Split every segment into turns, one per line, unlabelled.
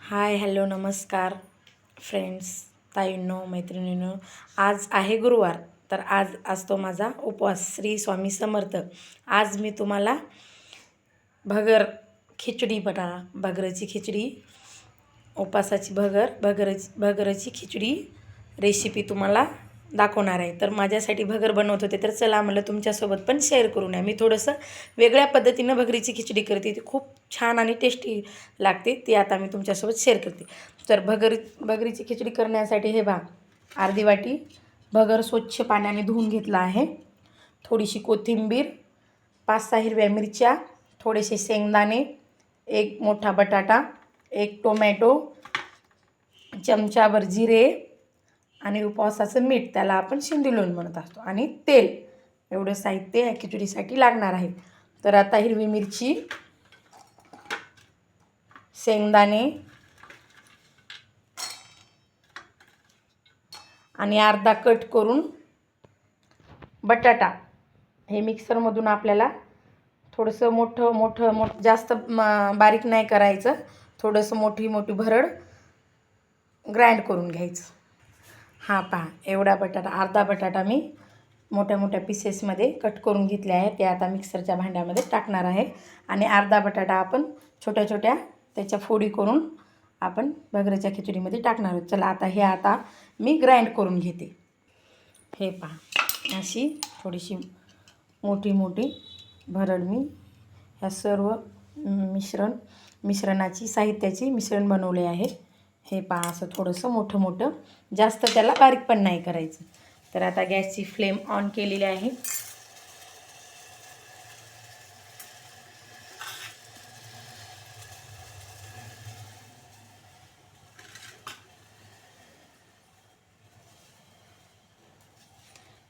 Hi hello नमस्कार friends, ताईंनो, मैत्रिणींनो. आज आहे गुरुवार, तर आज असतो माझा उपवास. श्री स्वामी समर्थ. आज मी तुम्हाला खिचडी भगरची खिचडी, उपासाची भगरची खिचडी रेसिपी तुम्हाला दाखवणार आहे. तर माझ्यासाठी भगर बनवत होते, तर चला म्हणलं तुमच्यासोबत पण शेअर करू नये. मी थोडंसं वेगळ्या पद्धतीनं भगरीची खिचडी करते, ती खूप छान आणि टेस्टी लागते. ती आता मी तुमच्यासोबत शेअर करते. तर भगरीची खिचडी करण्यासाठी हे अर्धी वाटी भगर स्वच्छ पाण्याने धुवून घेतला आहे. थोडीशी कोथिंबीर, 5-6 हिरव्या मिरच्या, थोडेसे शेंगदाणे, एक मोठा बटाटा, एक टोमॅटो, चमचाभर जिरे आणि उपवासाचं मीठ, त्याला आपण शिंदिलोण म्हणत असतो, आणि तेल. एवढं साहित्य या खिचडीसाठी लागणार आहे. तर आता हिरवी मिरची, शेंगदाणे आणि अर्धा कट करून बटाटा हे मिक्सरमधून आपल्याला थोडंसं मोठं जास्त बारीक नाही करायचं, थोडंसं मोठी भरड ग्राइंड करून घ्यायचं. हा पहा, एवढा बटाटा, अर्धा बटाटा मी मोठ्या पीसेसमध्ये कट करून घेतले आहे. ते आता मिक्सरच्या भांड्यामध्ये टाकणार आहे. आणि अर्धा बटाटा आपण छोट्या त्याच्या फोडी करून आपण भगरीच्या खिचडीमध्ये टाकणार आहोत. चला आता मी ग्राइंड करून घेते. हे पहा, अशी थोडीशी मोठी भरड मी ह्या सर्व मिश्रणाची साहित्याची मिश्रण बनवले आहे. हे पहा, असं थोडंसं मोठं, जास्त त्याला बारीक पण नाही करायचं. तर आता गॅसची फ्लेम ऑन केलेली आहे.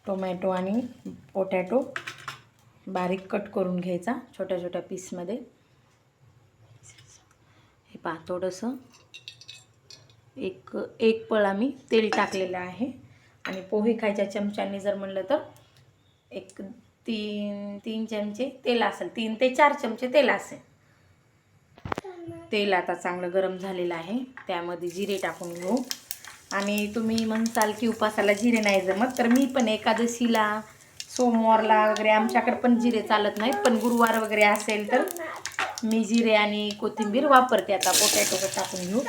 टोमॅटो आणि पोटॅटो बारीक कट करून घ्यायचा छोट्या पीसमध्ये. हे पहा, थोडंसं एक पळा मी तेल टाकलेलं आहे. आणि पोहे खायच्या चमच्याने जर म्हणलं तर एक 3 चमचे तेल असेल, 3 ते 4 चमचे तेल असेल. तेल आता चांगलं गरम झालेलं आहे. त्यामध्ये जिरे टाकून घेऊ. आणि तुम्ही म्हणसाल की उपासाला जिरे नाही जमत, तर मी पण एकादशीला, सोमवारला वगैरे आमच्याकडे पण जिरे चालत नाहीत, पण गुरुवार वगैरे असेल तर मी जिरे आणि कोथिंबीर वापरते. आता पोटॅटो टाकून घेऊ.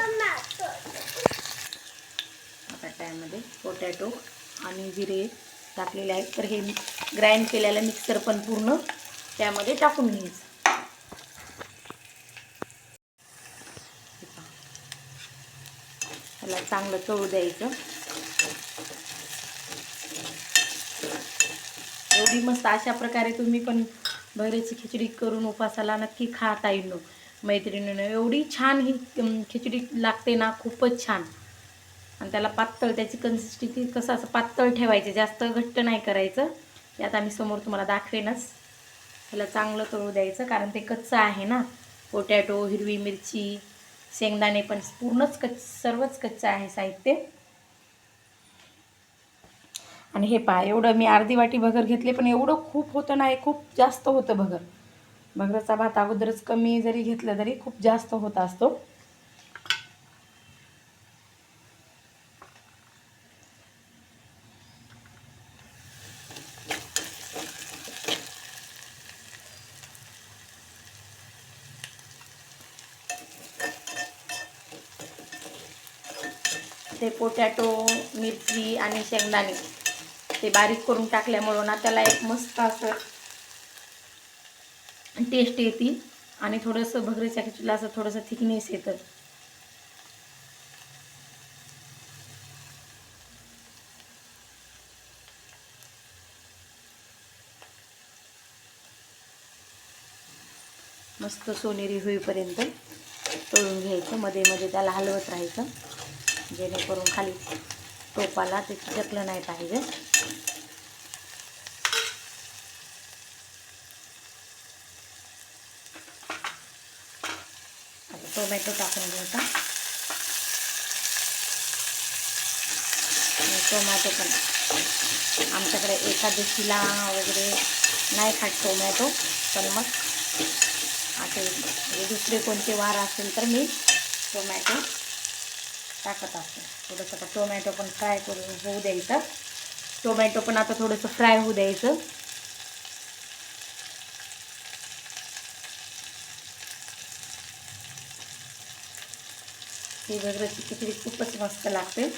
आता त्यामध्ये पोटॅटो आणि जिरे टाकलेले आहेत. तर हे ग्राइंड केलेलं मिक्सर पण पूर्ण त्यामध्ये टाकून घ्यायचं. त्याला चांगलं तळू द्यायचं. एवढी मस्त अशा प्रकारे तुम्ही पण भगरीची खिचडी करून उपासाला नक्की खाता येईल मैत्रिणीनं. एवढी छान ही खिचडी लागते ना, खूपच छान. आणि त्याला पातळ, त्याची कन्सिस्टन्सी कसं असं पातळ ठेवायचे, जास्त घट्ट नाही करायचं. ते आता मी समोर तुम्हाला दाखवेनच. त्याला चांगलं तळू द्यायचं, कारण ते कच्चं आहे ना. पोटॅटो, हिरवी मिरची, शेंगदाणे पण पूर्णच सर्वच कच्चं आहे साहित्य. आणि हे पहा, एवढं मी अर्धी वाटी भगर घेतले, पण एवढं खूप होतं नाही, खूप जास्त होतं भगरचा भात अगोदरच कमी जरी घेतलं तरी खूप जास्त होत असतो. ते पोटॅटो, मिरची आणि शेंगदाणे ते बारीक करून टाकल्यामुळं ना त्याला एक मस्त असं टेस्ट येते. आणि थोडंसं भगरीच्या खिचडीला असं थोडंसं थिकनेस येतं. मस्त सोनेरी होईपर्यंत तळून घ्यायचं. मध्ये त्याला हलवत राहायचं, जेणेकरून खाली टोपाला ते चिटकलं नाही पाहिजे. आता टोमॅटो टाकून घ्यायचा. आणि टोमॅटो पण आमच्याकडे एकादशीला वगैरे नाही खात टोमॅटो, पण मग असे दुसरे कोणते वार असेल तर मी टोमॅटो टाकत असतो. थोडंसं आता टोमॅटो पण फ्राय करून होऊ द्यायचं. टोमॅटो पण आता थोडंसं फ्राय होऊ द्यायचं. ही भगरची खिचडी खूपच मस्त लागते.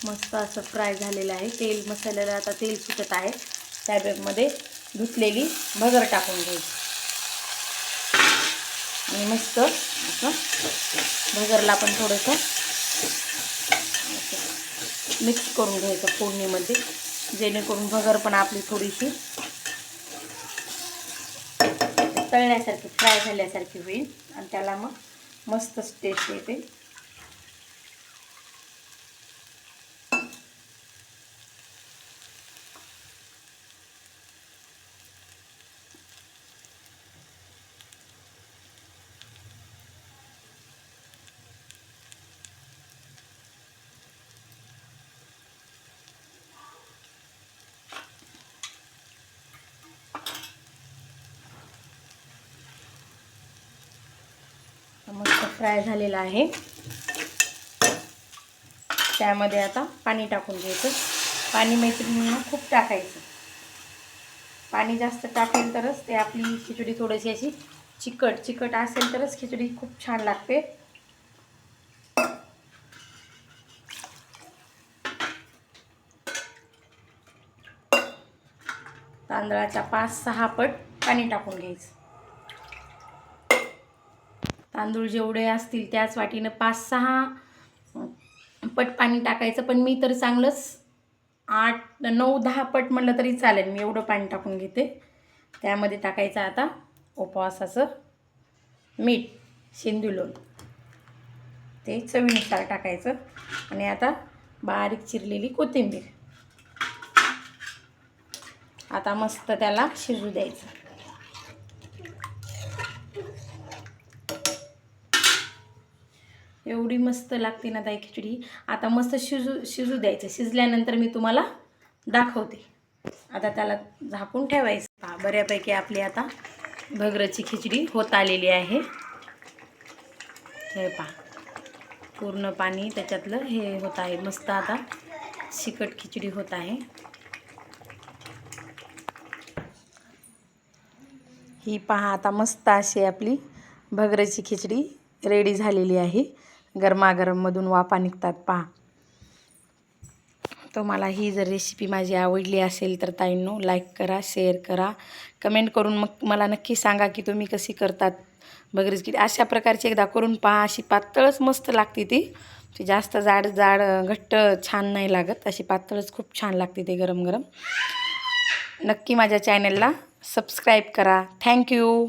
मस्त असं फ्राय झालेलं आहे. तेल मसाल्याला आता तेल सुटत आहे. त्या बॅगमध्ये धुतलेली भगर टाकून घ्यायची आणि मस्त असं भगरला पण थोडंसं मिक्स करून घ्यायचं फोडणीमध्ये, जेणेकरून भगर पण आपली थोडीशी तळण्यासारखी फ्राय झाल्यासारखी होईल आणि त्याला मग मस्तच टेस्ट येते. मस्त फ्राय झालेला आहे. त्यामध्ये आता पाणी टाकून घ्यायचं. पाणी मैत्रिणींना खूप टाकायचं. पाणी जास्त टाकेल तरच ते आपली खिचडी थोडीशी अशी चिकट असेल तरच खिचडी खूप छान लागते. तांदळाच्या 5-6 पट पाणी टाकून घ्यायचं. तांदूळ जेवढे असतील त्याच वाटीनं 5-6 पट पाणी टाकायचं. पण मी तर चांगलंच 8-9-10 पट म्हटलं तरी चालेल. मी एवढं पाणी टाकून घेते. त्यामध्ये टाकायचं आता उपवासाचं मीठ, सिंधुलोण ते चवीनुसार टाकायचं. आणि आता बारीक चिरलेली कोथिंबीर. आता मस्त त्याला शिजू द्यायचं. एवढी मस्त लागते ना ताई खिचडी. आता मस्त शिजू द्यायचं. शिजल्यानंतर मी तुम्हाला दाखवते. आता त्याला झाकून ठेवायचं. बऱ्यापैकी आपली आता भगरची खिचडी होत आलेली आहे. हे पहा, पूर्ण पाणी त्याच्यातलं हे होत आहे. मस्त आता चिकट खिचडी होत आहे. ही पहा, आता मस्त अशी आपली भगरची खिचडी रेडी झालेली आहे. गरमागरममधून वाफा निघतात पहा. तुम्हाला ही जर रेसिपी माझी आवडली असेल तर ताईंनो लाईक करा, शेअर करा, कमेंट करून मग मला नक्की सांगा की तुम्ही कशी करतात भगरीची खिचडी. अशा प्रकारची एकदा करून पहा. अशी पातळच मस्त लागते ती जास्त जाड घट्ट छान नाही लागत. अशी पातळच खूप छान लागते ते गरम गरम. नक्की माझ्या चॅनलला सबस्क्राईब करा. थँक्यू.